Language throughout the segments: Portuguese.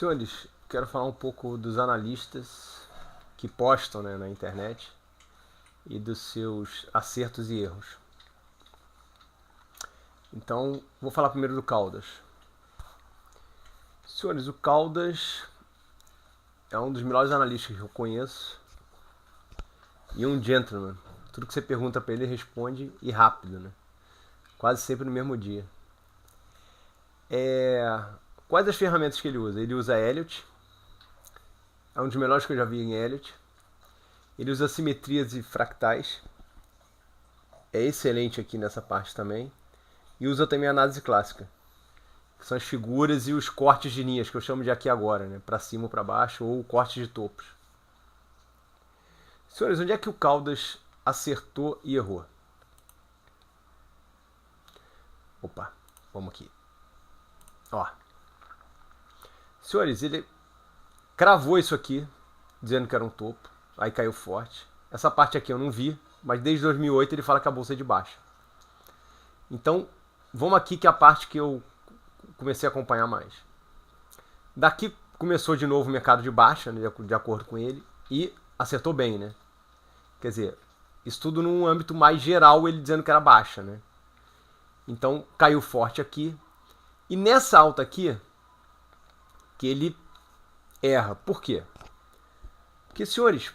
Senhores, quero falar um pouco dos analistas que postam, né, na internet e dos seus acertos e erros. Então, vou falar primeiro do Caldas. Senhores, o Caldas é um dos melhores analistas que eu conheço e um gentleman. Tudo que você pergunta para ele, ele responde e rápido, né? Quase sempre no mesmo dia. Quais as ferramentas que ele usa? Ele usa Elliott, é um dos melhores que eu já vi em Elliott. Ele usa simetrias e fractais, é excelente aqui nessa parte também. E usa também a análise clássica, que são as figuras e os cortes de linhas, que eu chamo de aqui agora, né? Para cima ou para baixo, ou cortes de topos. Senhores, onde é que o Caldas acertou e errou? Opa, vamos aqui. Ó. Senhores, ele cravou isso aqui, dizendo que era um topo. Aí caiu forte. Essa parte aqui eu não vi, mas desde 2008 ele fala que a bolsa é de baixa. Então, vamos aqui que é a parte que eu comecei a acompanhar mais. Daqui começou de novo o mercado de baixa, né, de acordo com ele, e acertou bem, né? Quer dizer, isso tudo num âmbito mais geral, ele dizendo que era baixa, né? Então, caiu forte aqui. E nessa alta aqui, que ele erra. Por quê? Porque, senhores,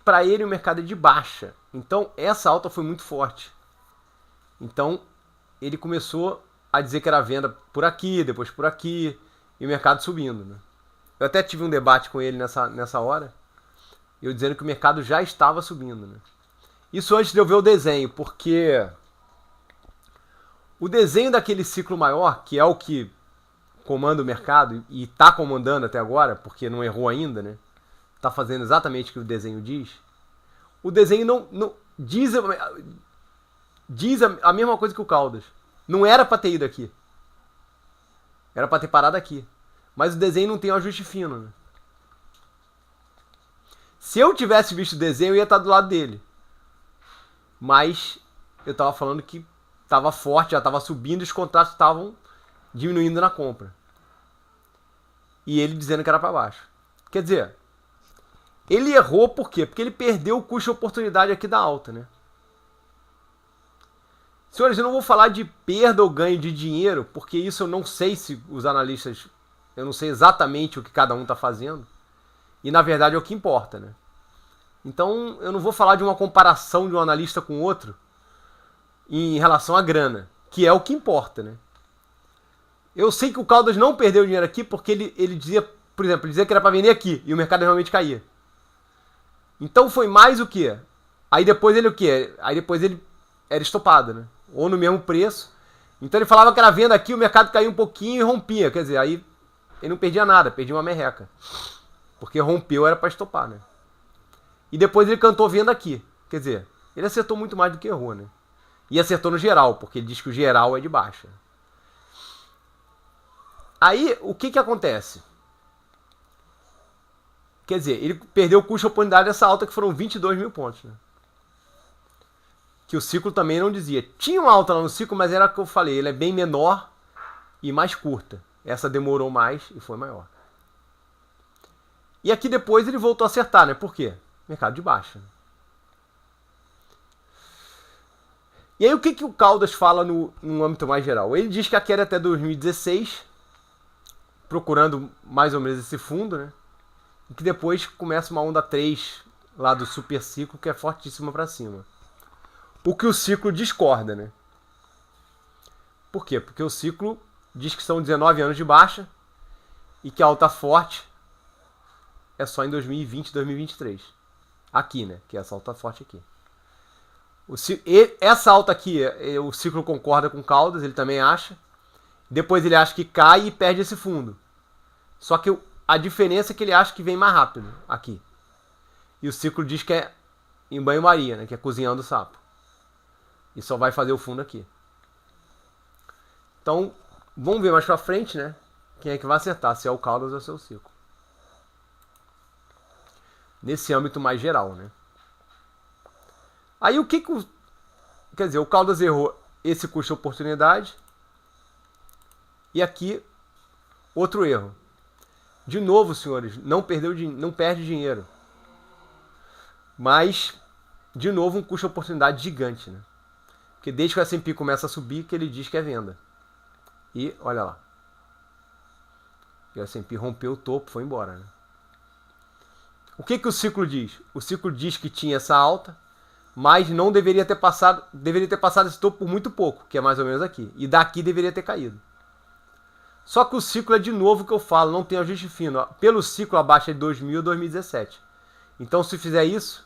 para ele o mercado é de baixa. Então, essa alta foi muito forte. Então, ele começou a dizer que era venda por aqui, depois por aqui, e o mercado subindo, né? Eu até tive um debate com ele nessa hora, eu dizendo que o mercado já estava subindo, né? Isso antes de eu ver o desenho, porque o desenho daquele ciclo maior, que é o que comanda o mercado, e está comandando até agora, porque não errou ainda, né? Está fazendo exatamente o que o desenho diz. O desenho não diz a mesma coisa que o Caldas. Não era para ter ido aqui. Era para ter parado aqui. Mas o desenho não tem um ajuste fino, né? Se eu tivesse visto o desenho, eu ia estar do lado dele. Mas eu estava falando que estava forte, já estava subindo e os contratos estavam diminuindo na compra. E ele dizendo que era para baixo. Quer dizer, ele errou por quê? Porque ele perdeu o custo de oportunidade aqui da alta, né? Senhores, eu não vou falar de perda ou ganho de dinheiro, porque isso eu não sei se os analistas... Eu não sei exatamente o que cada um está fazendo. E, na verdade, é o que importa, né? Então, eu não vou falar de uma comparação de um analista com outro em relação à grana, que é o que importa, né? Eu sei que o Caldas não perdeu dinheiro aqui porque ele dizia, por exemplo, ele dizia que era para vender aqui e o mercado realmente caía. Então, foi mais o quê? Aí depois ele o quê? Aí depois ele era estopado, né? Ou no mesmo preço. Então ele falava que era venda aqui, o mercado caía um pouquinho e rompia. Quer dizer, aí ele não perdia nada, perdia uma merreca. Porque rompeu, era para estopar, né? E depois ele cantou venda aqui. Quer dizer, ele acertou muito mais do que errou, né? E acertou no geral, porque ele diz que o geral é de baixa. Aí, o que acontece? Quer dizer, ele perdeu o custo de oportunidade dessa alta que foram 22 mil pontos, né? Que o ciclo também não dizia. Tinha uma alta lá no ciclo, mas era o que eu falei, ele é bem menor e mais curta. Essa demorou mais e foi maior. E aqui depois ele voltou a acertar, né? Por quê? Mercado de baixa. E aí o que o Caldas fala no âmbito mais geral? Ele diz que a queda é até 2016, procurando mais ou menos esse fundo, né? E que depois começa uma onda 3 lá do super ciclo, que é fortíssima para cima. O que o ciclo discorda, né? Por quê? Porque o ciclo diz que são 19 anos de baixa e que a alta forte é só em 2020 e 2023. Aqui, né? Que é essa alta forte aqui. Essa alta aqui, o ciclo concorda com o Caldas, ele também acha. Depois ele acha que cai e perde esse fundo. Só que a diferença é que ele acha que vem mais rápido aqui. E o ciclo diz que é em banho-maria, né? Que é cozinhando o sapo. E só vai fazer o fundo aqui. Então, vamos ver mais pra frente, né? Quem é que vai acertar, se é o Caldas ou se é o ciclo. Nesse âmbito mais geral, né? Aí o que quer dizer, o Caldas errou esse custo de oportunidade. E aqui, outro erro. De novo, senhores, não perde dinheiro. Mas, de novo, um custo-oportunidade gigante, né? Porque desde que o S&P começa a subir, que ele diz que é venda. E, olha lá. E o S&P rompeu o topo, foi embora, né? O que o ciclo diz? O ciclo diz que tinha essa alta, mas não deveria ter passado esse topo por muito pouco, que é mais ou menos aqui. E daqui deveria ter caído. Só que o ciclo é de novo que eu falo, não tem ajuste fino. Pelo ciclo abaixo é de 2000 a 2017. Então se fizer isso,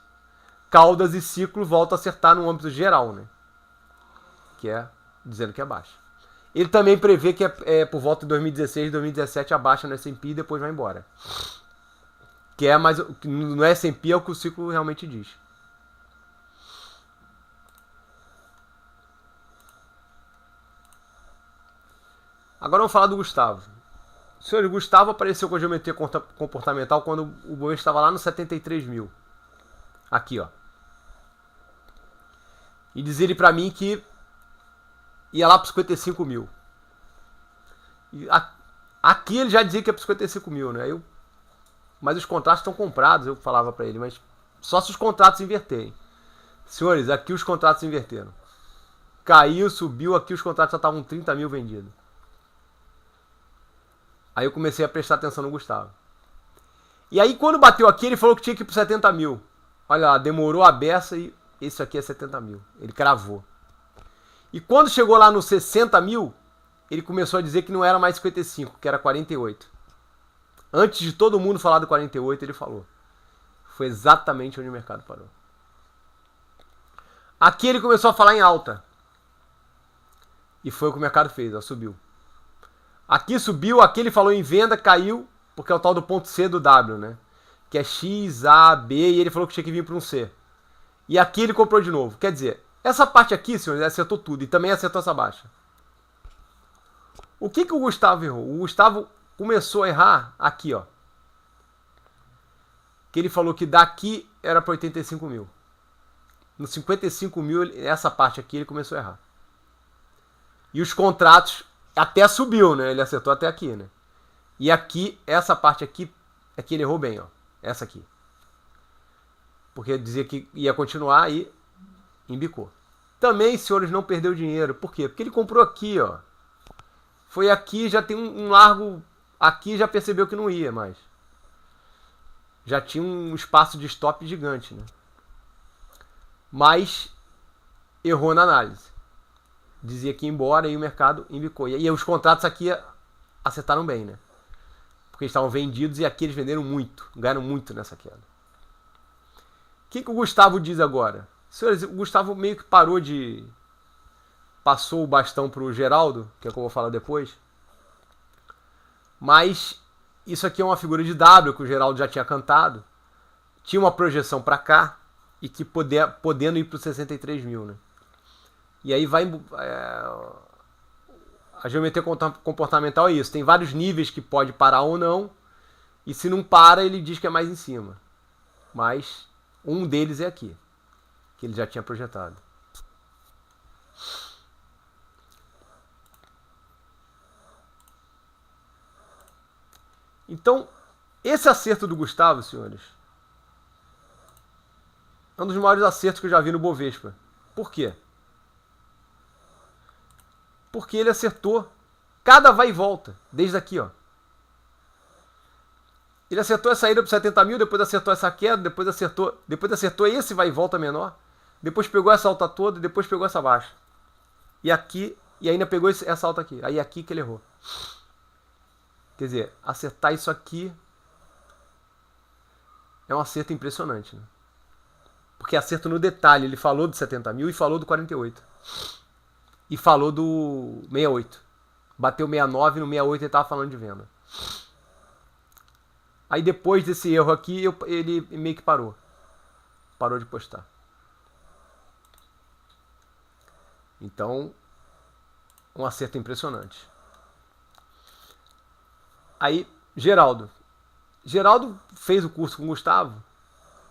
caudas e ciclo voltam a acertar no âmbito geral, né? Que é dizendo que é baixa. Ele também prevê que é por volta de 2016, 2017 abaixa no S&P e depois vai embora. Que é mais no S&P é o que o ciclo realmente diz. Agora vamos falar do Gustavo. O senhor Gustavo apareceu com a geometria comportamental quando o Bovespa estava lá no 73 mil. Aqui, ó. E dizia ele pra mim que ia lá para 55 mil. E aqui ele já dizia que ia para 55 mil, né? Mas os contratos estão comprados, eu falava para ele, mas só se os contratos inverterem. Senhores, aqui os contratos inverteram. Caiu, subiu, aqui os contratos já estavam 30 mil vendidos. Aí eu comecei a prestar atenção no Gustavo. E aí quando bateu aqui, ele falou que tinha que ir para 70 mil. Olha lá, demorou a beça e esse aqui é 70 mil. Ele cravou. E quando chegou lá no 60 mil, ele começou a dizer que não era mais 55, que era 48. Antes de todo mundo falar do 48, ele falou. Foi exatamente onde o mercado parou. Aqui ele começou a falar em alta. E foi o que o mercado fez, ó, subiu. Aqui subiu, aqui ele falou em venda, caiu, porque é o tal do ponto C do W, né? Que é X, A, B, e ele falou que tinha que vir para um C. E aqui ele comprou de novo. Quer dizer, essa parte aqui, senhores, acertou tudo. E também acertou essa baixa. O que o Gustavo errou? O Gustavo começou a errar aqui, ó. Que ele falou que daqui era para 85 mil. No 55 mil, essa parte aqui ele começou a errar. E os contratos até subiu, né? Ele acertou até aqui, né? E aqui, essa parte aqui, é que ele errou bem, ó. Essa aqui. Porque ele dizia que ia continuar e embicou. Também, senhores, não perdeu dinheiro. Por quê? Porque ele comprou aqui, ó. Foi aqui, já tem um largo... Aqui já percebeu que não ia mais. Já tinha um espaço de stop gigante, né? Mas errou na análise. Dizia que ia embora e o mercado embicou. E os contratos aqui acertaram bem, né? Porque eles estavam vendidos e aqui eles venderam muito. Ganharam muito nessa queda. O que o Gustavo diz agora? Senhores, o Gustavo meio que parou de... Passou o bastão pro Geraldo, que é o que eu vou falar depois. Mas isso aqui é uma figura de W que o Geraldo já tinha cantado. Tinha uma projeção para cá e que podendo ir para os 63 mil, né? E aí vai... a geometria comportamental é isso. Tem vários níveis que pode parar ou não. E se não para, ele diz que é mais em cima. Mas um deles é aqui, que ele já tinha projetado. Então, esse acerto do Gustavo, senhores, é um dos maiores acertos que eu já vi no Bovespa. Por quê? Porque ele acertou cada vai e volta, desde aqui, ó. Ele acertou a saída para 70 mil, depois acertou essa queda, depois acertou esse vai e volta menor, depois pegou essa alta toda e depois pegou essa baixa. E aqui, e ainda pegou essa alta aqui. Aí aqui que ele errou. Quer dizer, acertar isso aqui é um acerto impressionante, né? Porque acerto no detalhe. Ele falou do 70 mil e falou do 48. E falou do 68. Bateu 69 e no 68 ele estava falando de venda. Aí depois desse erro aqui, ele meio que parou. Parou de postar. Então, um acerto impressionante. Aí, Geraldo. Geraldo fez o curso com o Gustavo.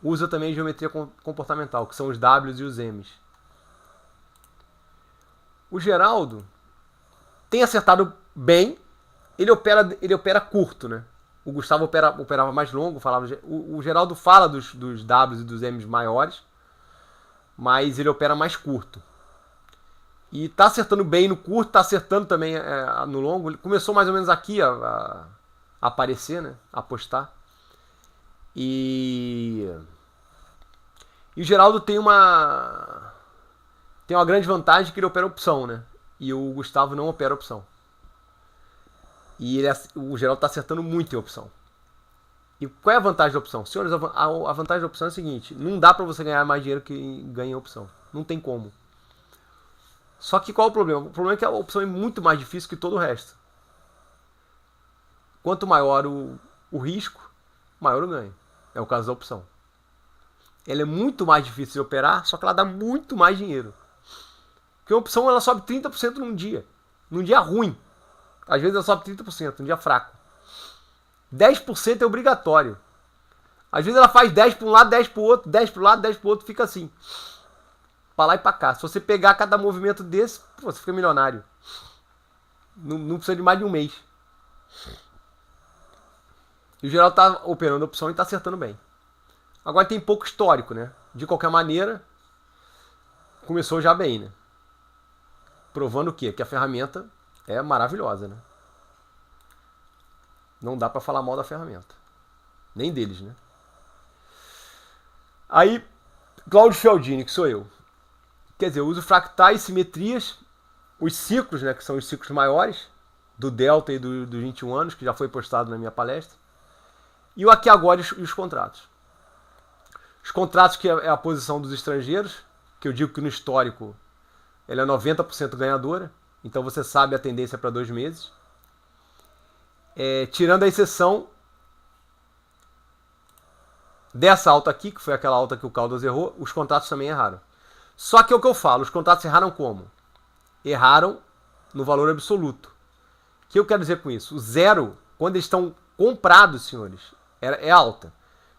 Usa também geometria comportamental, que são os Ws e os Ms. O Geraldo tem acertado bem. Ele opera curto, né? O Gustavo operava mais longo, falava. O Geraldo fala dos Ws e dos Ms maiores, mas ele opera mais curto. E tá acertando bem no curto, tá acertando também no longo. Ele começou mais ou menos aqui a aparecer, né? A apostar. E o Geraldo tem uma grande vantagem que ele opera opção, né? E o Gustavo não opera opção. E o Geraldo está acertando muito em opção. E qual é a vantagem da opção? Senhores, a vantagem da opção é a seguinte: não dá para você ganhar mais dinheiro que ganha em opção. Não tem como. Só que qual é o problema? O problema é que a opção é muito mais difícil que todo o resto. Quanto maior o risco, maior o ganho. É o caso da opção. Ela é muito mais difícil de operar, só que ela dá muito mais dinheiro. Porque a opção ela sobe 30% num dia. Num dia ruim. Às vezes ela sobe 30%, num dia fraco. 10% é obrigatório. Às vezes ela faz 10 para um lado, 10 para o outro, 10 para o lado, 10 para o outro, fica assim. Para lá e para cá. Se você pegar cada movimento desse, você fica milionário. Não precisa de mais de um mês. E o geral tá operando a opção e tá acertando bem. Agora tem pouco histórico, né? De qualquer maneira, começou já bem, né? Provando o quê? Que a ferramenta é maravilhosa, né? Não dá para falar mal da ferramenta. Nem deles, né? Aí, Claudio Fialdini, que sou eu. Quer dizer, eu uso fractais, simetrias, os ciclos, né? Que são os ciclos maiores, do Delta e dos 21 anos, que já foi postado na minha palestra. E o aqui agora e os contratos. Os contratos, que é a posição dos estrangeiros, que eu digo que no histórico ela é 90% ganhadora, então você sabe a tendência para 2 meses. Tirando a exceção dessa alta aqui, que foi aquela alta que o Caldas errou, os contratos também erraram. Só que é o que eu falo, os contratos erraram como? Erraram no valor absoluto. O que eu quero dizer com isso? O zero, quando eles estão comprados, senhores, é alta.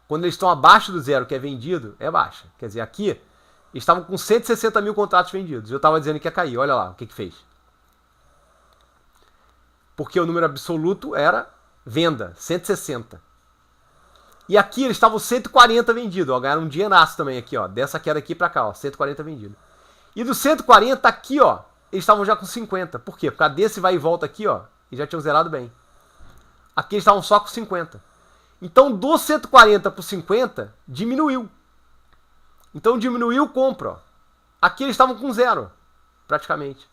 Quando eles estão abaixo do zero, que é vendido, é baixa. Quer dizer, aqui, eles estavam com 160 mil contratos vendidos. Eu estava dizendo que ia cair. Olha lá o que fez. Porque o número absoluto era venda, 160. E aqui eles estavam 140 vendidos. Ó, ganharam um dinheiraço também aqui, ó. Dessa queda aqui pra cá, ó, 140 vendidos. E do 140 aqui, ó, eles estavam já com 50. Por quê? Por causa desse vai e volta aqui, ó, e já tinham zerado bem. Aqui eles estavam só com 50. Então, do 140 para 50, diminuiu. Então, diminuiu compra. Ó. Aqui eles estavam com 0, praticamente.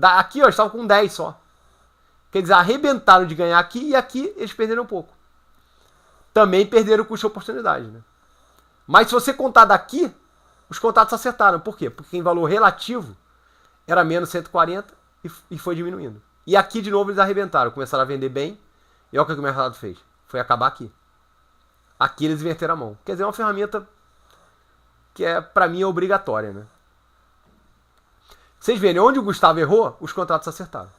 Aqui, ó, eles estavam com 10 só. Quer dizer, arrebentaram de ganhar aqui e aqui eles perderam um pouco. Também perderam o custo de oportunidade. Né? Mas se você contar daqui, os contratos acertaram. Por quê? Porque em valor relativo era menos 140 e foi diminuindo. E aqui, de novo, eles arrebentaram. Começaram a vender bem. E olha o que o mercado fez. Foi acabar aqui. Aqui eles inverteram a mão. Quer dizer, é uma ferramenta que pra mim é obrigatória, né? Vocês verem, onde o Gustavo errou, os contratos acertaram.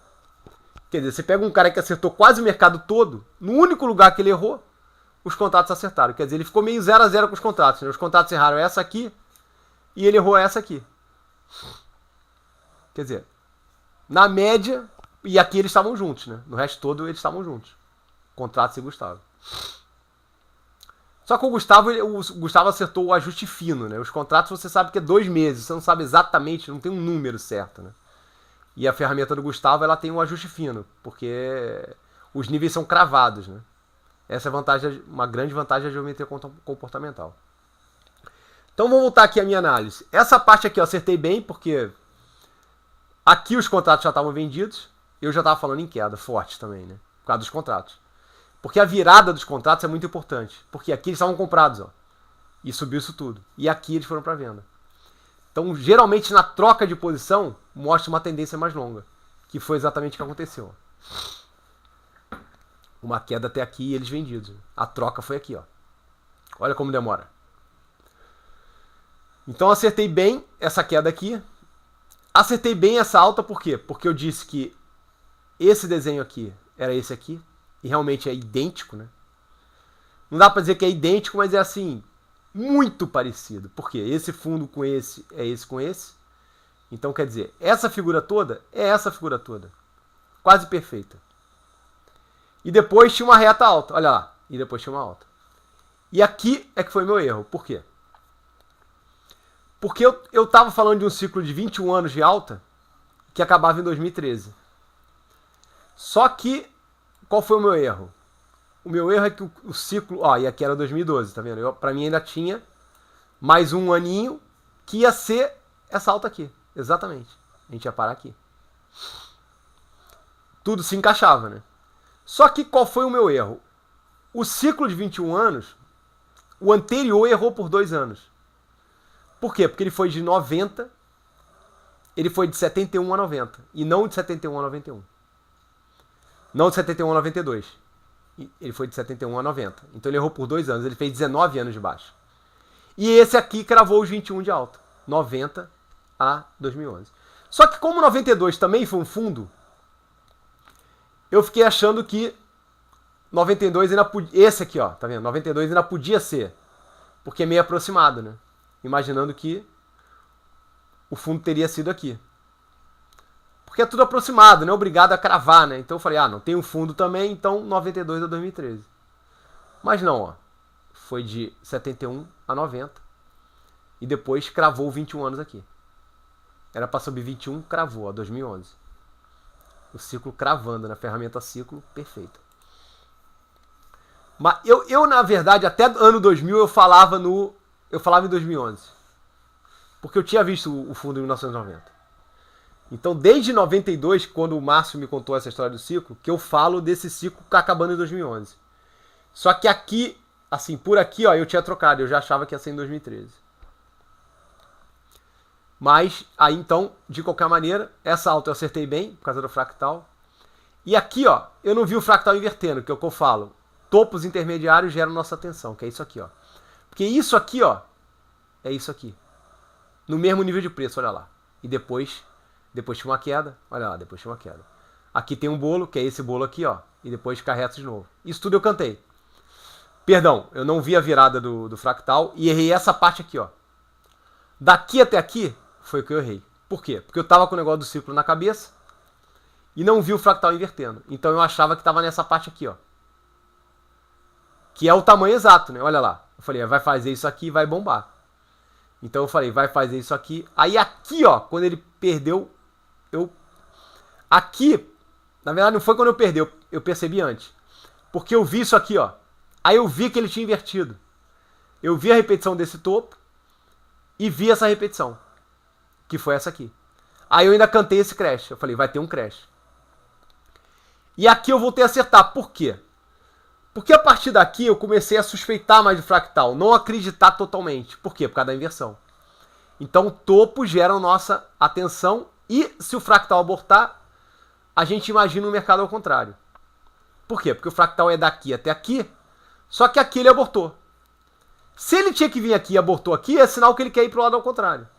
Quer dizer, você pega um cara que acertou quase o mercado todo, no único lugar que ele errou, os contratos acertaram. Quer dizer, ele ficou meio 0 a 0 com os contratos. Né? Os contratos erraram essa aqui e ele errou essa aqui. Quer dizer, na média, e aqui eles estavam juntos, né? No resto todo eles estavam juntos. Contratos e Gustavo. Só que o Gustavo acertou o ajuste fino, né? Os contratos você sabe que é 2 meses, você não sabe exatamente, não tem um número certo, né? E a ferramenta do Gustavo, ela tem um ajuste fino, porque os níveis são cravados, né? Essa é uma grande vantagem da geometria comportamental. Então vamos voltar aqui à minha análise. Essa parte aqui eu acertei bem, porque aqui os contratos já estavam vendidos, eu já estava falando em queda forte também, né? Por causa dos contratos. Porque a virada dos contratos é muito importante. Porque aqui eles estavam comprados, ó. E subiu isso tudo. E aqui eles foram para venda. Então, geralmente, na troca de posição, mostra uma tendência mais longa. Que foi exatamente o que aconteceu. Ó. Uma queda até aqui e eles vendidos. A troca foi aqui, ó. Olha como demora. Então, acertei bem essa queda aqui. Acertei bem essa alta, por quê? Porque eu disse que esse desenho aqui era esse aqui. E realmente é idêntico, né? Não dá pra dizer que é idêntico, mas é assim, muito parecido. Por quê? Esse fundo com esse é esse com esse. Então, quer dizer, essa figura toda é essa figura toda. Quase perfeita. E depois tinha uma reta alta. Olha lá. E depois tinha uma alta. E aqui é que foi meu erro. Por quê? Porque eu tava falando de um ciclo de 21 anos de alta que acabava em 2013. Só que, qual foi o meu erro? O meu erro é que o ciclo... Ó, e aqui era 2012, tá vendo? Pra mim ainda tinha mais um aninho que ia ser essa alta aqui. Exatamente. A gente ia parar aqui. Tudo se encaixava, né? Só que qual foi o meu erro? O ciclo de 21 anos, o anterior errou por 2 anos. Por quê? Porque ele foi de 90, ele foi de 71 a 90, e não de 71 a 91. Não de 71 a 92. Ele foi de 71 a 90. Então ele errou por 2 anos, ele fez 19 anos de baixa. E esse aqui cravou os 21 de alta, 90 a 2011. Só que como 92 também foi um fundo, eu fiquei achando que 92 ainda podia... Esse aqui, ó, tá vendo? 92 ainda podia ser, porque é meio aproximado, né? Imaginando que o fundo teria sido aqui. Porque é tudo aproximado, não é obrigado a cravar, né? Então eu falei, não, tem um fundo também, então 92 a 2013. Mas não, ó. Foi de 71 a 90. E depois cravou 21 anos aqui. Era para subir 21, cravou, ó, 2011. O ciclo cravando na ferramenta ciclo, perfeito. Mas eu na verdade, até ano 2000 eu falava em 2011. Porque eu tinha visto o fundo em 1990. Então, desde 92, quando o Márcio me contou essa história do ciclo, que eu falo desse ciclo acabando em 2011. Só que aqui, assim, por aqui, ó, eu tinha trocado. Eu já achava que ia ser em 2013. Mas, aí então, de qualquer maneira, essa alta eu acertei bem, por causa do fractal. E aqui, ó, eu não vi o fractal invertendo, que é o que eu falo. Topos intermediários geram nossa atenção, que é isso aqui, ó. Porque isso aqui, ó, é isso aqui. No mesmo nível de preço, olha lá. E depois tinha uma queda, olha lá, depois tinha uma queda. Aqui tem um bolo, que é esse bolo aqui, ó. E depois fica reto de novo. Isso tudo eu cantei. Perdão, eu não vi a virada do fractal e errei essa parte aqui, ó. Daqui até aqui foi o que eu errei. Por quê? Porque eu tava com o negócio do ciclo na cabeça e não vi o fractal invertendo. Então eu achava que tava nessa parte aqui, ó. Que é o tamanho exato, né? Olha lá. Eu falei, vai fazer isso aqui e vai bombar. Então eu falei, vai fazer isso aqui. Aí aqui, ó, quando ele perdeu, aqui, na verdade não foi quando eu perdi, eu percebi antes. Porque eu vi isso aqui, ó. Aí eu vi que ele tinha invertido. Eu vi a repetição desse topo e vi essa repetição, que foi essa aqui. Aí eu ainda cantei esse crash. Eu falei, vai ter um crash. E aqui eu voltei a acertar. Por quê? Porque a partir daqui eu comecei a suspeitar mais do fractal, não acreditar totalmente. Por quê? Por causa da inversão. Então o topo gera a nossa atenção e se o fractal abortar, a gente imagina o mercado ao contrário. Por quê? Porque o fractal é daqui até aqui, só que aqui ele abortou. Se ele tinha que vir aqui e abortou aqui, é sinal que ele quer ir para o lado ao contrário.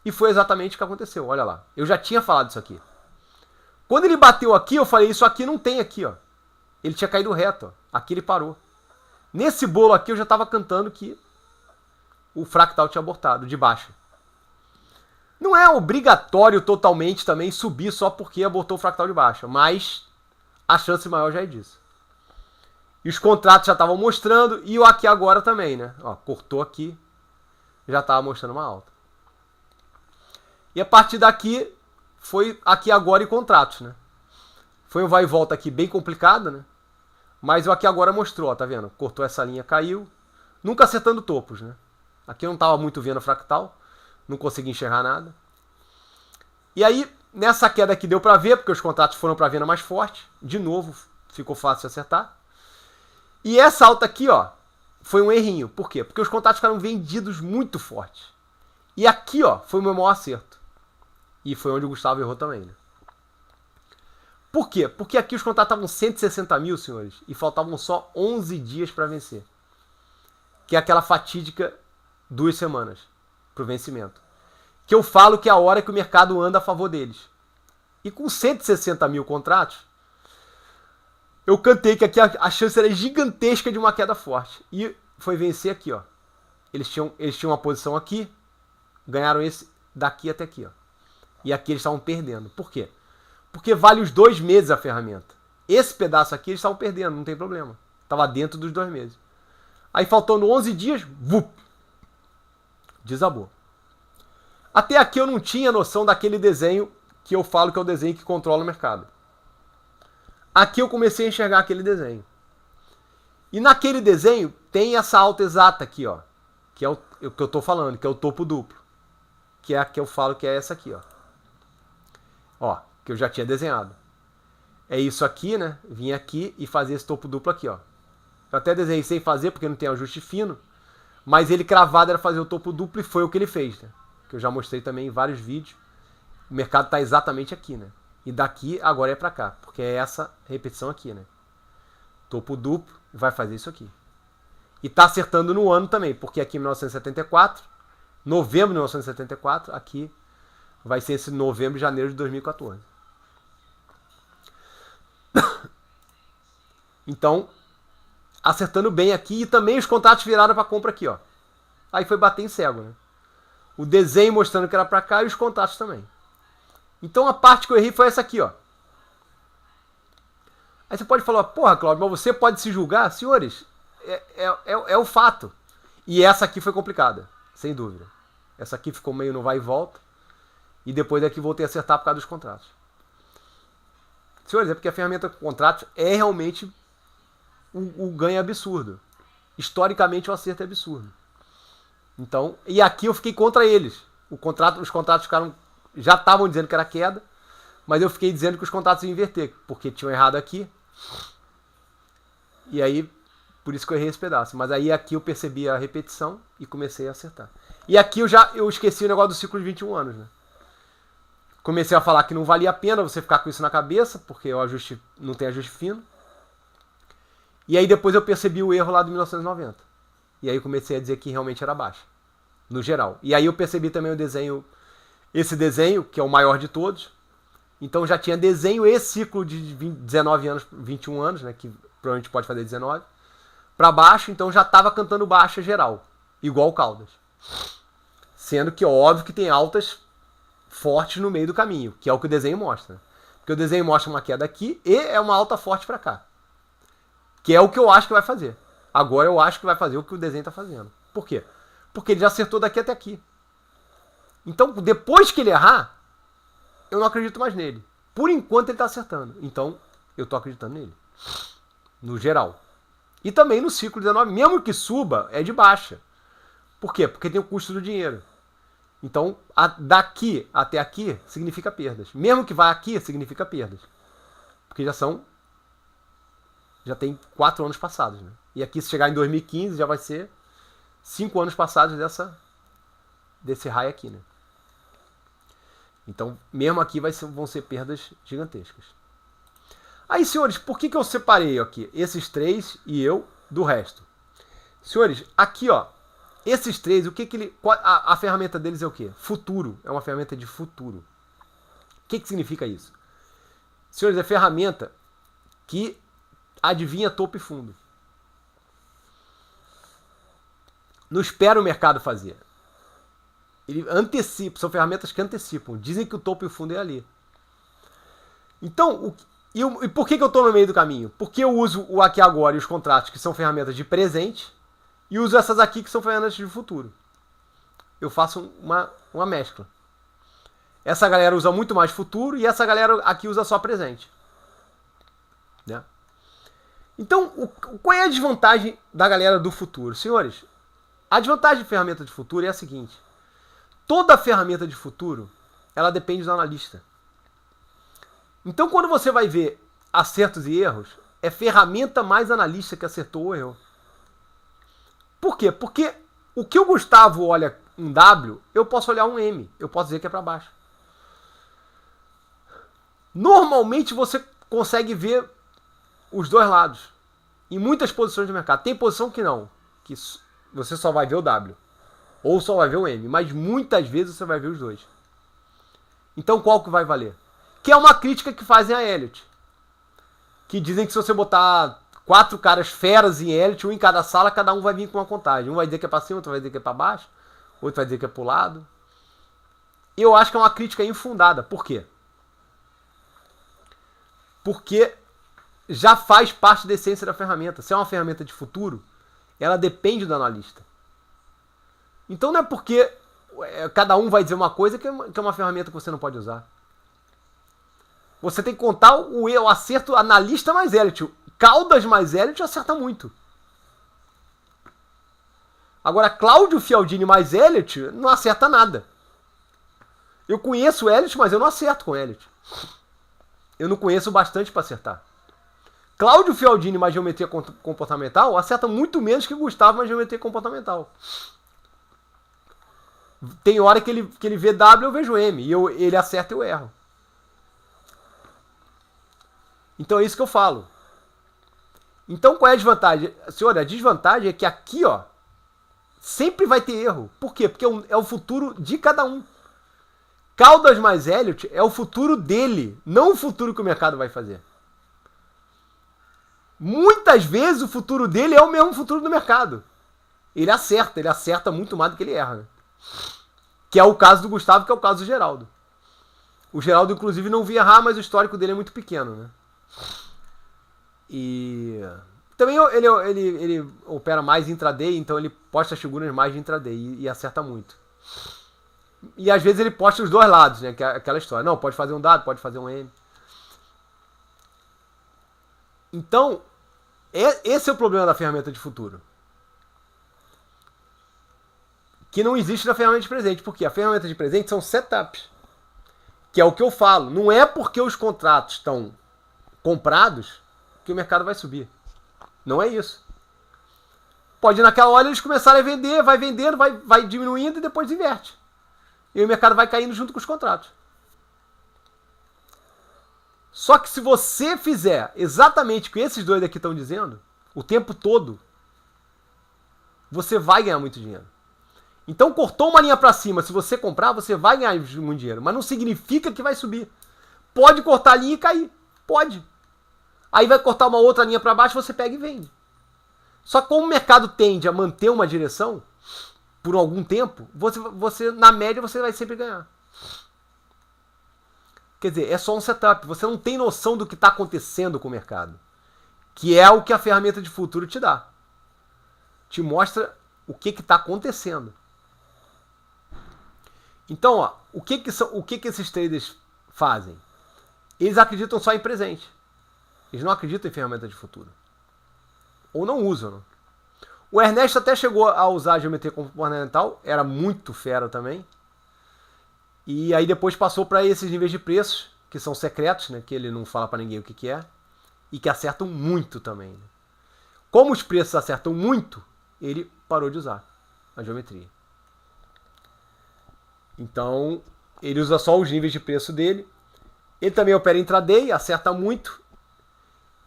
E foi exatamente o que aconteceu, olha lá. Eu já tinha falado isso aqui. Quando ele bateu aqui, eu falei, isso aqui não tem aqui, ó. Ele tinha caído reto, ó. Aqui ele parou. Nesse bolo aqui eu já estava cantando que o fractal tinha abortado, de baixo. Não é obrigatório totalmente também subir só porque abortou o fractal de baixo, mas a chance maior já é disso. E os contratos já estavam mostrando, e o aqui agora também, né? Ó, cortou aqui, já estava mostrando uma alta. E a partir daqui, foi aqui agora e contratos, né? Foi um vai e volta aqui bem complicado, né? Mas o aqui agora mostrou, ó, tá vendo? Cortou essa linha, caiu. Nunca acertando topos, né? Aqui eu não estava muito vendo fractal, não consegui enxergar nada. E aí, nessa queda aqui deu para ver, porque os contratos foram para a venda mais forte. De novo, ficou fácil de acertar. E essa alta aqui, ó, foi um errinho. Por quê? Porque os contratos ficaram vendidos muito fortes. E aqui, ó, foi o meu maior acerto. E foi onde o Gustavo errou também, né? Por quê? Porque aqui os contratos estavam 160 mil, senhores, e faltavam só 11 dias para vencer. Que é aquela fatídica 2 semanas para o vencimento. Que eu falo que é a hora que o mercado anda a favor deles. E com 160 mil contratos, eu cantei que aqui a chance era gigantesca de uma queda forte. E foi vencer aqui, ó. Eles tinham uma posição aqui, ganharam esse daqui até aqui, ó. E aqui eles estavam perdendo. Por quê? Porque vale os 2 meses a ferramenta. esse pedaço aqui eles estavam perdendo, não tem problema. Estava dentro dos 2 meses. Aí faltando 11 dias, vup, desabou. Até aqui eu não tinha noção daquele desenho que eu falo que é o desenho que controla o mercado. Aqui eu comecei a enxergar aquele desenho. E naquele desenho tem essa alta exata aqui, ó, que é o que eu estou falando, que é o topo duplo. Que é a que eu falo que é essa aqui, ó. Ó, que eu já tinha desenhado. É isso aqui, né? Vim aqui e fazer esse topo duplo aqui, ó. Eu até desenhei sem fazer, porque não tem ajuste fino. Mas ele cravado era fazer o topo duplo e foi o que ele fez, né? Que eu já mostrei também em vários vídeos. O mercado está exatamente aqui, né? E daqui agora é para cá, porque é essa repetição aqui, né? Topo duplo vai fazer isso aqui. E tá acertando no ano também, porque aqui em 1974, novembro de 1974, aqui vai ser esse novembro e janeiro de 2014. Então, acertando bem aqui e também os contratos viraram para compra aqui, ó. Aí foi bater em cego, né? O desenho mostrando que era para cá e os contratos também. Então a parte que eu errei foi essa aqui, ó. Aí você pode falar, porra, Cláudio, mas você pode se julgar? Senhores, é o fato. E essa aqui foi complicada, sem dúvida. Essa aqui ficou meio no vai e volta. E depois aqui voltei a acertar por causa dos contratos. Senhores, é porque a ferramenta com contratos é realmente o ganho absurdo. Historicamente o acerto é absurdo. Então, e aqui eu fiquei contra eles. Os contratos já estavam dizendo que era queda, mas eu fiquei dizendo que os contratos iam inverter, porque tinham errado aqui. E aí, por isso que eu errei esse pedaço. Mas aí aqui eu percebi a repetição e comecei a acertar. E aqui eu esqueci o negócio do ciclo de 21 anos, né? Comecei a falar que não valia a pena você ficar com isso na cabeça, porque o ajuste não tem ajuste fino. E aí depois eu percebi o erro lá de 1990. E aí eu comecei a dizer que realmente era baixa, no geral. E aí eu percebi também o desenho, esse desenho, que é o maior de todos. Então já tinha desenho e ciclo de 19 anos, 21 anos, né, que provavelmente pode fazer 19, para baixo, então já estava cantando baixa geral, igual o Caldas. Sendo que óbvio que tem altas fortes no meio do caminho, que é o que o desenho mostra. Porque o desenho mostra uma queda aqui e é uma alta forte para cá. Que é o que eu acho que vai fazer. Agora eu acho que vai fazer o que o desenho está fazendo. Por quê? Porque ele já acertou daqui até aqui. Então, depois que ele errar, eu não acredito mais nele. Por enquanto ele está acertando. Então, eu estou acreditando nele. No geral. E também no ciclo 19. Mesmo que suba, é de baixa. Por quê? Porque tem o custo do dinheiro. Então, daqui até aqui significa perdas. Mesmo que vá aqui, significa perdas. Porque já tem 4 anos passados, né? E aqui, se chegar em 2015, já vai ser 5 anos passados desse high aqui, né? Então, mesmo aqui vão ser perdas gigantescas. Aí, senhores, por que eu separei aqui esses 3 e eu do resto? Senhores, aqui, ó, esses 3, a ferramenta deles é o quê? Futuro. É uma ferramenta de futuro. O que significa isso? Senhores, é ferramenta que adivinha topo e fundo. Não espera o mercado fazer. Ele antecipa, são ferramentas que antecipam. Dizem que o topo e o fundo é ali. Então, e por que eu estou no meio do caminho? Porque eu uso o aqui agora e os contratos, que são ferramentas de presente, e uso essas aqui, que são ferramentas de futuro. Eu faço uma mescla. Essa galera usa muito mais futuro e essa galera aqui usa só presente. Né? Então, qual é a desvantagem da galera do futuro? Senhores, a desvantagem de ferramenta de futuro é a seguinte. Toda ferramenta de futuro, ela depende do analista. Então, quando você vai ver acertos e erros, é ferramenta mais analista que acertou ou errou. Por quê? Porque o que o Gustavo olha um W, eu posso olhar um M. Eu posso dizer que é para baixo. Normalmente você consegue ver os dois lados. Em muitas posições de mercado. Tem posição que não. Que você só vai ver o W. Ou só vai ver o M. Mas muitas vezes você vai ver os dois. Então qual que vai valer? Que é uma crítica que fazem a Elliott. Que dizem que se você botar 4 caras feras em Elliott, um em cada sala, cada um vai vir com uma contagem. Um vai dizer que é para cima, outro vai dizer que é para baixo. Outro vai dizer que é para o lado. Eu acho que é uma crítica infundada. Por quê? Porque já faz parte da essência da ferramenta. Se é uma ferramenta de futuro, ela depende do analista. Então não é porque cada um vai dizer uma coisa que é uma ferramenta que você não pode usar. Você tem que contar o acerto analista mais Elliott. Caldas mais Elliott acerta muito. Agora, Cláudio Fialdini mais Elliott não acerta nada. Eu conheço o Elliott, mas eu não acerto com o Elliott. Eu não conheço bastante para acertar. Cláudio Fialdini mais geometria comportamental acerta muito menos que Gustavo mais geometria comportamental. Tem hora que ele vê W, eu vejo M. E ele acerta e eu erro. Então é isso que eu falo. Então qual é a desvantagem? Senhora, a desvantagem é que aqui, ó, sempre vai ter erro. Por quê? Porque é o futuro de cada um. Caldas mais Elliott é o futuro dele, não o futuro que o mercado vai fazer. Muitas vezes o futuro dele é o mesmo futuro do mercado. Ele acerta muito mais do que ele erra. Né? Que é o caso do Gustavo, que é o caso do Geraldo. O Geraldo, inclusive, não via errar, mas o histórico dele é muito pequeno. Né? E também ele opera mais intraday, então ele posta as figuras mais de intraday e acerta muito. E às vezes ele posta os dois lados, né? Que é aquela história. Não, pode fazer um dado, pode fazer um M. Então, esse é o problema da ferramenta de futuro. Que não existe na ferramenta de presente. Porque a ferramenta de presente são setups. Que é o que eu falo. Não é porque os contratos estão comprados que o mercado vai subir. Não é isso. Pode naquela hora eles começarem a vender, vai vendendo, vai diminuindo e depois inverte. E o mercado vai caindo junto com os contratos. Só que se você fizer exatamente o que esses dois aqui estão dizendo, o tempo todo, você vai ganhar muito dinheiro. Então cortou uma linha para cima, se você comprar, você vai ganhar muito dinheiro. Mas não significa que vai subir. Pode cortar a linha e cair. Pode. Aí vai cortar uma outra linha para baixo, você pega e vende. Só que como o mercado tende a manter uma direção por algum tempo, você na média você vai sempre ganhar. Quer dizer, é só um setup. Você não tem noção do que está acontecendo com o mercado. Que é o que a ferramenta de futuro te dá. Te mostra o que está acontecendo. Então, ó, o que esses traders fazem? Eles acreditam só em presente. Eles não acreditam em ferramenta de futuro. Ou não usam. Né? O Ernesto até chegou a usar a geometria comportamental. Era muito fera também. E aí depois passou para esses níveis de preços, que são secretos, né? Que ele não fala para ninguém o que é. E que acertam muito também. Né? Como os preços acertam muito, ele parou de usar a geometria. Então, ele usa só os níveis de preço dele. Ele também opera intraday, acerta muito.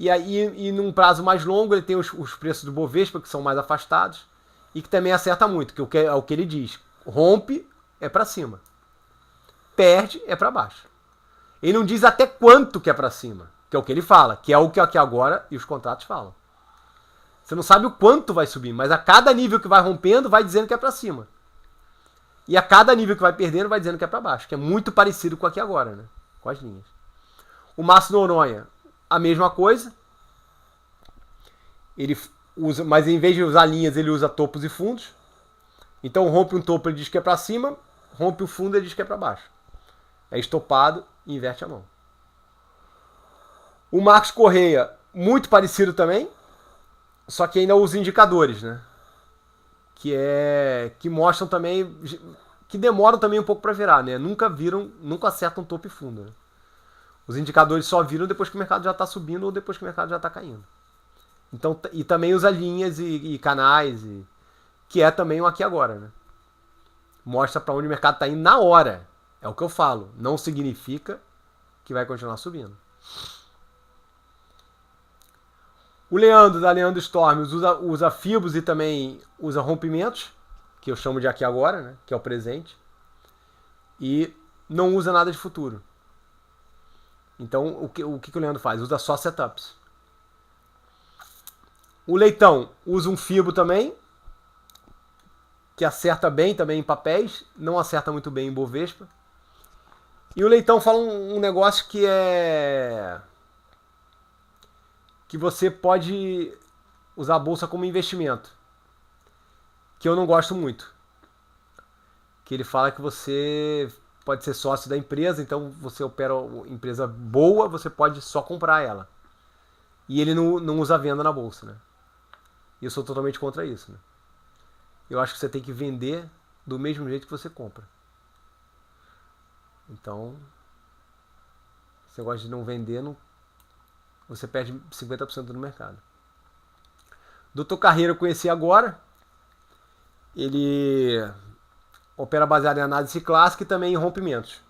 E aí, num prazo mais longo, ele tem os preços do Bovespa, que são mais afastados. E que também acerta muito, que é o que ele diz. Rompe, é para cima. Perde, é para baixo. Ele não diz até quanto que é para cima. Que é o que ele fala. Que é o que aqui agora e os contratos falam. Você não sabe o quanto vai subir, mas a cada nível que vai rompendo, vai dizendo que é para cima. E a cada nível que vai perdendo, vai dizendo que é para baixo. Que é muito parecido com aqui agora, né? Com as linhas. O Márcio Noronha, a mesma coisa. Ele usa, mas em vez de usar linhas, ele usa topos e fundos. Então rompe um topo, ele diz que é para cima. Rompe o fundo, ele diz que é para baixo. É estopado e inverte a mão. O Marcos Correia, muito parecido também. Só que ainda usa indicadores, né? Que mostram também, que demoram também um pouco para virar, né? Nunca acertam topo e fundo. Né? Os indicadores só viram depois que o mercado já está subindo ou depois que o mercado já está caindo. Então, e também usa linhas e canais, que é também o aqui agora, né? Mostra para onde o mercado está indo na hora. É o que eu falo. Não significa que vai continuar subindo. O Leandro, da Leandro Storms, usa fibos e também usa rompimentos, que eu chamo de aqui agora, né? Que é o presente. E não usa nada de futuro. Então, o que o Leandro faz? Usa só setups. O Leitão usa um fibo também, que acerta bem também em papéis, não acerta muito bem em Bovespa. E o Leitão fala um negócio que é que você pode usar a bolsa como investimento, que eu não gosto muito. Que ele fala que você pode ser sócio da empresa, então você opera uma empresa boa, você pode só comprar ela. E ele não usa venda na bolsa, né? E eu sou totalmente contra isso, né? Eu acho que você tem que vender do mesmo jeito que você compra. Então, se você gosta de não vender, você perde 50% do mercado. Dr. Carreira eu conheci agora. Ele opera baseado em análise clássica e também em rompimentos.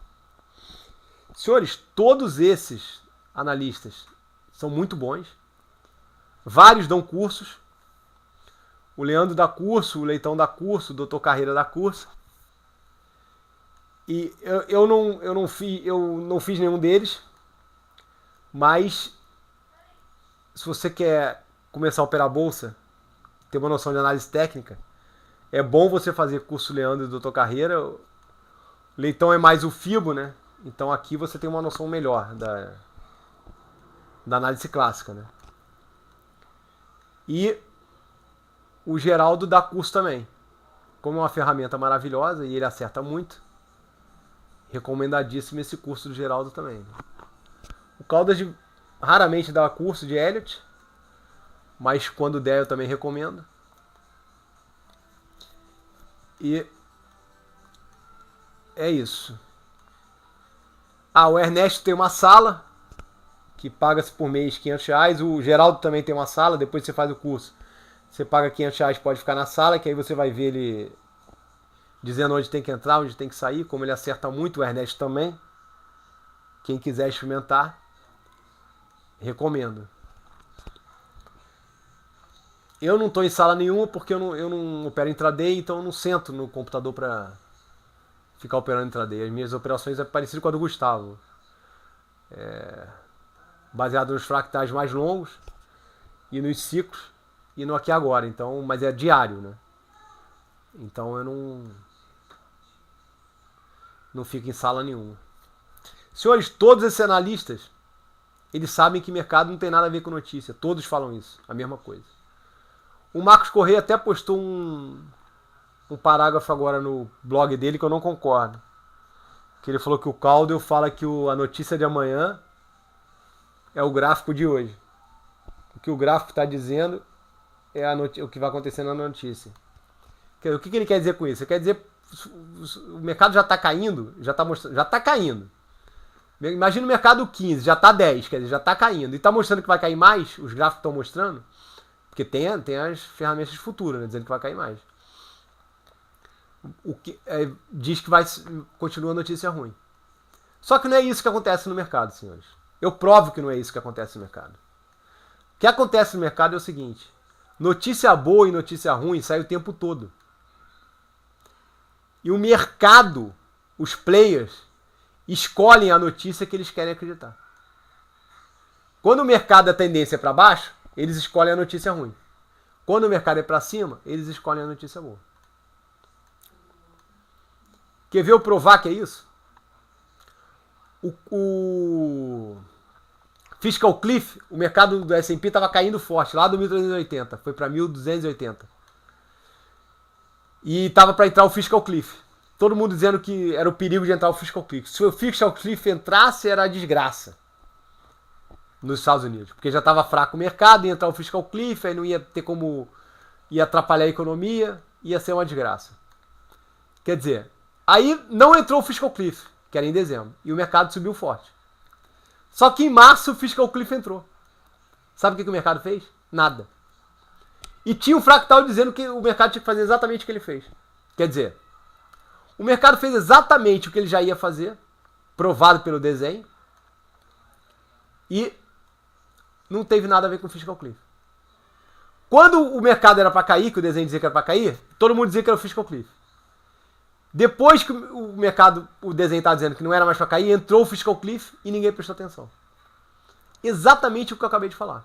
Senhores, todos esses analistas são muito bons. Vários dão cursos. O Leandro dá curso, o Leitão dá curso, o Dr. Carreira dá curso. E eu não fiz nenhum deles, mas se você quer começar a operar bolsa, ter uma noção de análise técnica, é bom você fazer curso Leandro e Dr. Carreira. O Leitão é mais o FIBO, né? Então aqui você tem uma noção melhor da análise clássica, né? E o Geraldo dá curso também. Como é uma ferramenta maravilhosa e ele acerta muito, recomendadíssimo esse curso do Geraldo também. O Caldas raramente dá curso de Elliott, mas quando der eu também recomendo. E é isso. O Ernesto tem uma sala que paga-se por mês R$500. O Geraldo também tem uma sala. Depois que você faz o curso, você paga R$500, pode ficar na sala, que aí você vai ver ele dizendo onde tem que entrar, onde tem que sair. Como ele acerta muito, o Ernesto também. Quem quiser experimentar, recomendo. Eu não estou em sala nenhuma porque eu não opero intraday, então eu não sento no computador para ficar operando intraday. As minhas operações é parecido com a do Gustavo. Baseado nos fractais mais longos e nos ciclos e no aqui e agora. Então, mas é diário, né? Então eu não fico em sala nenhuma. Senhores, todos esses analistas, eles sabem que mercado não tem nada a ver com notícia. Todos falam isso, a mesma coisa. O Marcos Correia até postou um parágrafo agora no blog dele que eu não concordo. Que ele falou que o Caldwell fala que a notícia de amanhã é o gráfico de hoje. O que o gráfico está dizendo é o que vai acontecer na notícia. O que ele quer dizer com isso? Ele quer dizer o mercado já está caindo, já está caindo. Imagina o mercado 15, já está 10, quer dizer, já está caindo. E está mostrando que vai cair mais, os gráficos estão mostrando. Porque tem as ferramentas de futuro, né, dizendo que vai cair mais. Diz que continua a notícia ruim. Só que não é isso que acontece no mercado, senhores. Eu provo que não é isso que acontece no mercado. O que acontece no mercado é o seguinte: notícia boa e notícia ruim sai o tempo todo. E o mercado, os players, escolhem a notícia que eles querem acreditar. Quando o mercado a tendência é para baixo, eles escolhem a notícia ruim. Quando o mercado é para cima, eles escolhem a notícia boa. Quer ver eu provar que é isso? O Fiscal Cliff, o mercado do S&P estava caindo forte, lá do 1.380, foi para 1.280. E estava para entrar o Fiscal Cliff. Todo mundo dizendo que era o perigo de entrar o Fiscal Cliff. Se o Fiscal Cliff entrasse, era a desgraça nos Estados Unidos, porque já estava fraco o mercado, ia entrar o Fiscal Cliff, aí não ia ter como, ia atrapalhar a economia, ia ser uma desgraça. Quer dizer, aí não entrou o Fiscal Cliff, que era em dezembro, e o mercado subiu forte. Só que em março o Fiscal Cliff entrou. Sabe o que o mercado fez? Nada. E tinha um fractal dizendo que o mercado tinha que fazer exatamente o que ele fez. Quer dizer, o mercado fez exatamente o que ele já ia fazer, provado pelo desenho, e não teve nada a ver com o Fiscal Cliff. Quando o mercado era para cair, que o desenho dizia que era para cair, todo mundo dizia que era o Fiscal Cliff. Depois que o mercado, o desenho estava dizendo que não era mais para cair, entrou o Fiscal Cliff e ninguém prestou atenção. Exatamente o que eu acabei de falar.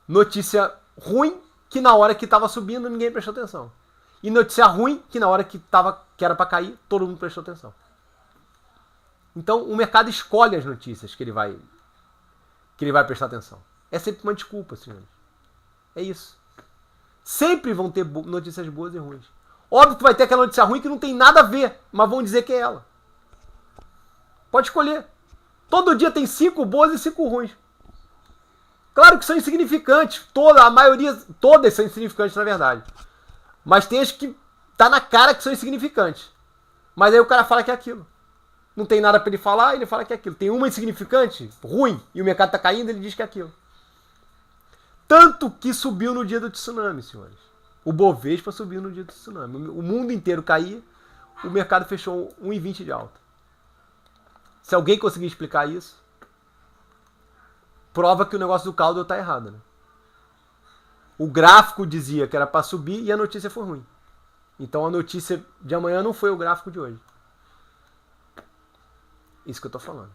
Notícia ruim que na hora que estava subindo ninguém prestou atenção. E notícia ruim que na hora que era para cair todo mundo prestou atenção. Então o mercado escolhe as notícias que ele vai prestar atenção. é sempre uma desculpa, senhores. É isso. Sempre vão ter notícias boas e ruins. Óbvio que vai ter aquela notícia ruim que não tem nada a ver, mas vão dizer que é ela. Pode escolher. Todo dia tem 5 boas e 5 ruins. Claro que são insignificantes. A maioria, todas são insignificantes, na verdade. Mas tem as que tá na cara que são insignificantes. Mas aí o cara fala que é aquilo. Não tem nada para ele falar, ele fala que é aquilo. Tem uma insignificante, ruim, e o mercado tá caindo, ele diz que é aquilo. Tanto que subiu no dia do tsunami, senhores. O Bovespa subiu no dia do tsunami. O mundo inteiro caía, o mercado fechou 1,20 de alta. Se alguém conseguir explicar isso, prova que o negócio do Caldwell tá errado, né? O gráfico dizia que era para subir e a notícia foi ruim. Então a notícia de amanhã não foi o gráfico de hoje. Isso que eu tô falando.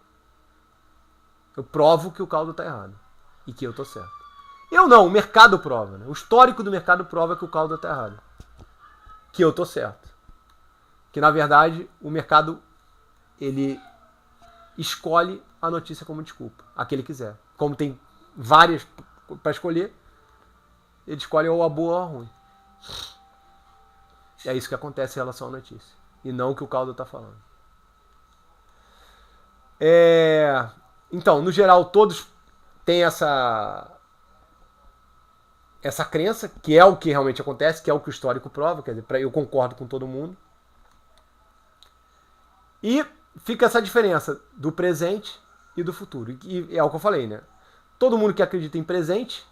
Eu provo que o Caldwell tá errado e que eu tô certo. Eu não, o mercado prova, né? O histórico do mercado prova que o Caldwell tá errado. Que eu tô certo. Que na verdade o mercado ele escolhe a notícia como desculpa, a que ele quiser. Como tem várias para escolher, ele escolhe ou a boa ou a ruim. É isso que acontece em relação à notícia. E não o que o Caldwell está falando. Então, no geral, todos têm essa crença, que é o que realmente acontece, que é o que o histórico prova. Quer dizer, eu concordo com todo mundo. E fica essa diferença do presente e do futuro. E é o que eu falei, né? Todo mundo que acredita em presente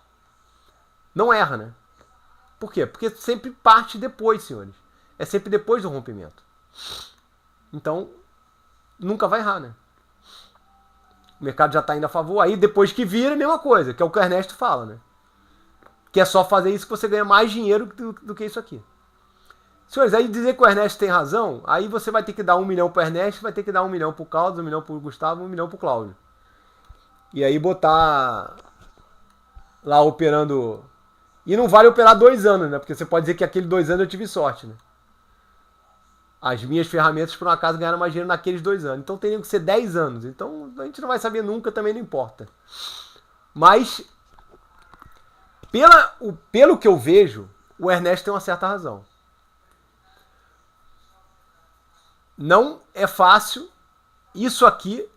não erra, né? Por quê? Porque sempre parte depois, senhores. É sempre depois do rompimento. Então, nunca vai errar, né? O mercado já está indo a favor. Aí, depois que vira, a mesma coisa. Que é o que o Ernesto fala, né? Que é só fazer isso que você ganha mais dinheiro do que isso aqui. Senhores, aí dizer que o Ernesto tem razão, aí você vai ter que dar 1 milhão pro Ernesto, vai ter que dar 1 milhão pro Cláudio, 1 milhão pro Gustavo, 1 milhão pro Cláudio. E aí botar lá operando... E não vale operar 2 anos, né? Porque você pode dizer que aqueles 2 anos eu tive sorte, né? As minhas ferramentas, por um acaso, ganharam mais dinheiro naqueles 2 anos. Então teriam que ser 10 anos. Então a gente não vai saber nunca, também não importa. Mas, pelo que eu vejo, o Ernesto tem uma certa razão. Não é fácil isso aqui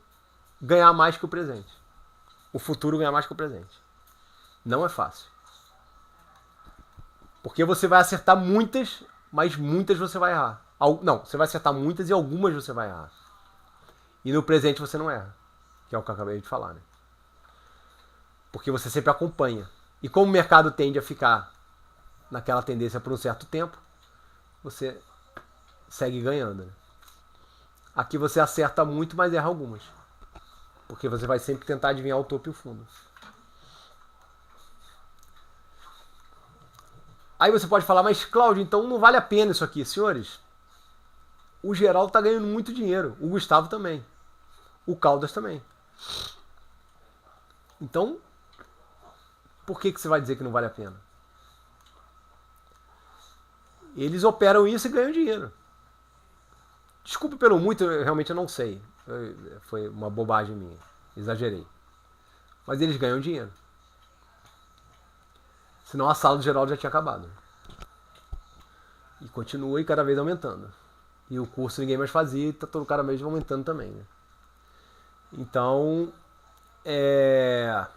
ganhar mais que o presente. O futuro ganhar mais que o presente. Não é fácil. Porque você vai acertar muitas, mas muitas você vai errar. Não, você vai acertar muitas e algumas você vai errar. E no presente você não erra. Que é o que eu acabei de falar, né? Porque você sempre acompanha. E como o mercado tende a ficar naquela tendência por um certo tempo, você segue ganhando, né? Aqui você acerta muito, mas erra algumas. Porque você vai sempre tentar adivinhar o topo e o fundo. Aí você pode falar, mas Cláudio, então não vale a pena isso aqui. Senhores, o Geraldo está ganhando muito dinheiro. O Gustavo também. O Caldas também. Então, por que você vai dizer que não vale a pena? Eles operam isso e ganham dinheiro. Desculpe pelo muito, realmente eu não sei. Foi uma bobagem minha. Exagerei. Mas eles ganham dinheiro. Senão a sala do Geraldo já tinha acabado. E continua e cada vez aumentando. E o curso ninguém mais fazia e tá todo cada vez aumentando também, né? Então, é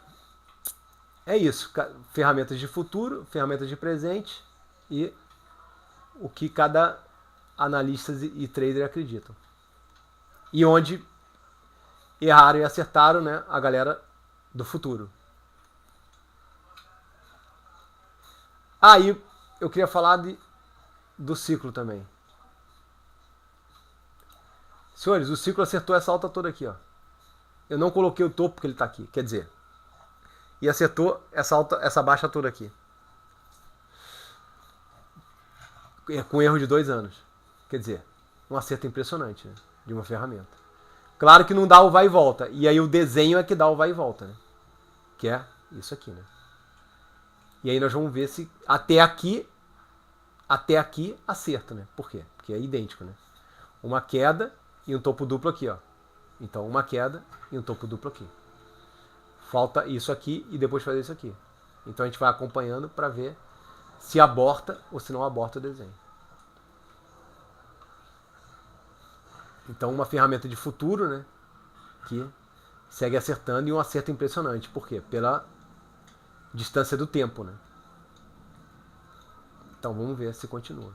isso. Ferramentas de futuro, ferramentas de presente e o que cada analista e trader acreditam. E onde erraram e acertaram, né, a galera do futuro. Aí eu queria falar do ciclo também. Senhores, o ciclo acertou essa alta toda aqui, ó. Eu não coloquei o topo porque ele está aqui, quer dizer, e acertou essa baixa toda aqui. Com erro de 2 anos. Quer dizer, um acerto impressionante, né, de uma ferramenta. Claro que não dá o vai e volta. E aí o desenho é que dá o vai e volta, né? Que é isso aqui, né? E aí nós vamos ver se até aqui acerta, né? Por quê? Porque é idêntico, né? Uma queda e um topo duplo aqui, ó. Então uma queda e um topo duplo aqui. Falta isso aqui e depois fazer isso aqui. Então a gente vai acompanhando para ver se aborta ou se não aborta o desenho. Então uma ferramenta de futuro, né, que segue acertando e um acerto impressionante. Por quê? Pela distância do tempo, né? Então vamos ver se continua.